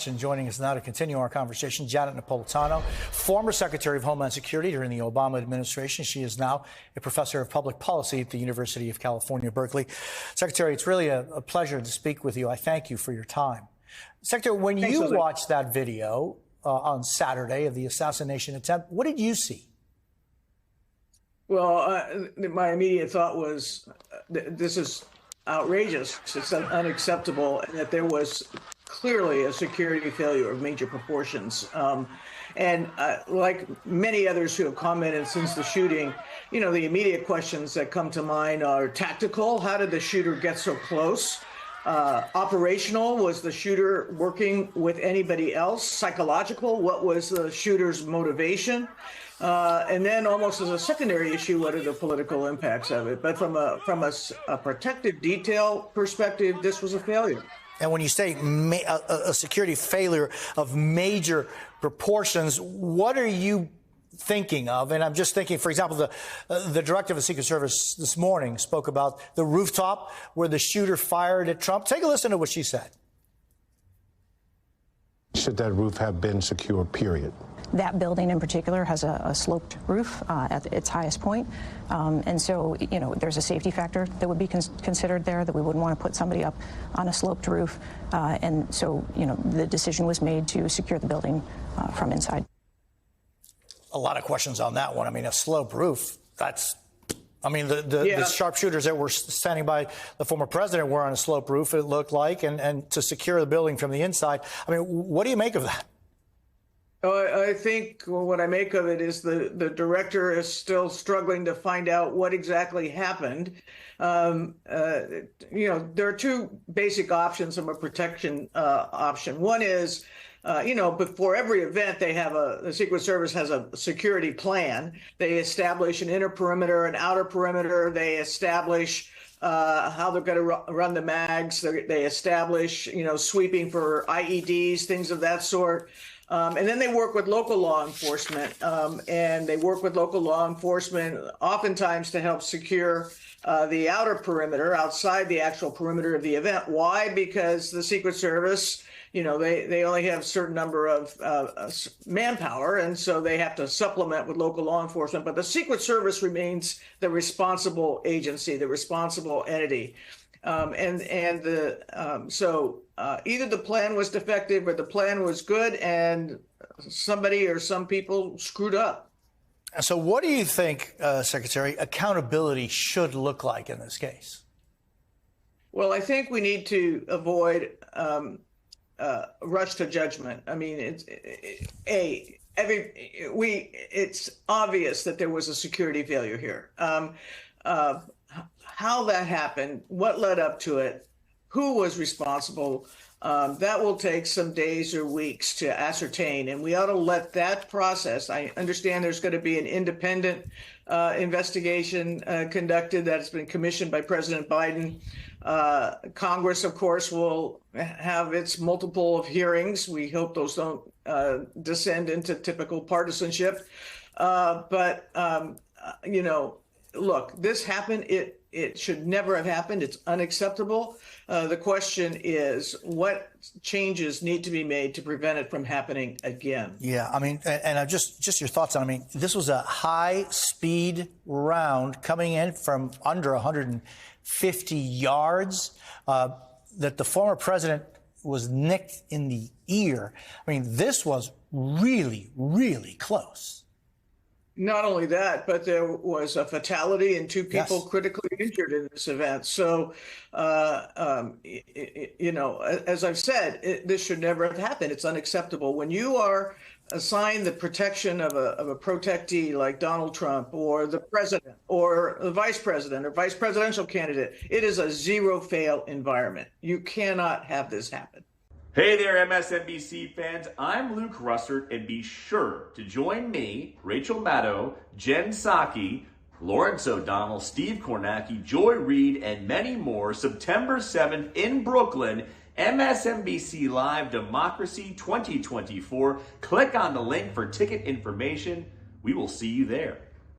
And joining us now to continue our conversation, Janet Napolitano, former Secretary of Homeland Security during the Obama administration. She is now a professor of public policy at the University of California, Berkeley. Secretary, it's really a pleasure to speak with you. I thank you for your time. Secretary, when you watched that video on Saturday of the assassination attempt, what did you see? Well, my immediate thought was this is outrageous. It's unacceptable, and that there was clearly a security failure of major proportions. Like many others who have commented since the shooting, you know, the immediate questions that come to mind are tactical. How did the shooter get so close? Operational, was the shooter working with anybody else? Psychological, what was the shooter's motivation? And then almost as a secondary issue, what are the political impacts of it? But from a protective detail perspective, this was a failure. And when you say a security failure of major proportions, what are you thinking of? And I'm just thinking, for example, the director of the Secret Service this morning spoke about the rooftop where the shooter fired at Trump. Take a listen to what she said. Should that roof have been secure, period? That building in particular has a sloped roof at its highest point. And so, you know, there's a safety factor that would be considered there, that we wouldn't want to put somebody up on a sloped roof. And so, you know, the decision was made to secure the building from inside. A lot of questions on that one. I mean, a sloped roof, that's, I mean, the sharpshooters that were standing by the former president were on a sloped roof, it looked like, and to secure the building from the inside. I mean, what do you make of that? I think what I make of it is the director is still struggling to find out what exactly happened. You know, there are two basic options of a protection option. One is, you know, before every event, they have the Secret Service has a security plan. They establish an inner perimeter, an outer perimeter. They establish how they're going to run the mags. They establish, you know, sweeping for IEDs, things of that sort. And then they work with local law enforcement, and they work with local law enforcement oftentimes to help secure the outer perimeter outside the actual perimeter of the event. Why? Because the Secret Service, you know, they only have a certain number of manpower, and so they have to supplement with local law enforcement. But the Secret Service remains the responsible agency, the responsible entity. So either the plan was defective or the plan was good and somebody or some people screwed up. So what do you think, Secretary, accountability should look like in this case? Well, I think we need to avoid rush to judgment. I mean, it's obvious that there was a security failure here. How that happened, what led up to it, who was responsible, that will take some days or weeks to ascertain, and we ought to let that process. I understand there's going to be an independent investigation conducted that's been commissioned by President Biden. Congress, of course, will have its multiple of hearings. We hope those don't descend into typical partisanship. You know, look, this happened. It should never have happened. It's unacceptable. The question is, what changes need to be made to prevent it from happening again? Yeah, I mean, and just your thoughts on, I mean, this was a high-speed round coming in from under 150 yards, that the former president was nicked in the ear. I mean, this was really, really close. Not only that, but there was a fatality and two people critically injured in this event. So, you know, as I've said, this should never have happened. It's unacceptable. When you are assigned the protection of a protectee like Donald Trump or the president or the vice president or vice presidential candidate, it is a zero-fail environment. You cannot have this happen. Hey there, MSNBC fans. I'm Luke Russert, and be sure to join me, Rachel Maddow, Jen Psaki, Lawrence O'Donnell, Steve Kornacki, Joy Reid, and many more September 7th in Brooklyn, MSNBC Live Democracy 2024. Click on the link for ticket information. We will see you there.